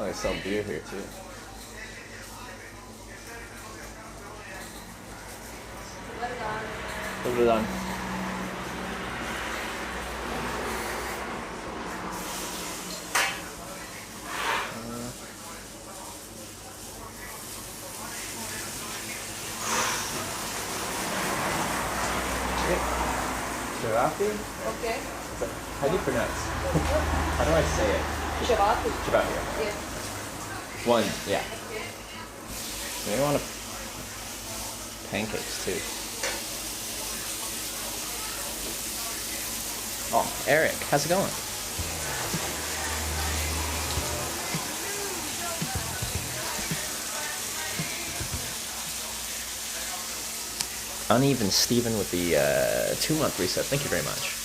Oh, they sell beer here too. Put it on. Shirafi? Okay. How do you pronounce? How do I say it? Shirafi. Shirafi. Yes. One, yeah. Maybe I want pancakes too. Oh, Eric, how's it going? Uneven Steven with the 2-month reset. Thank you very much.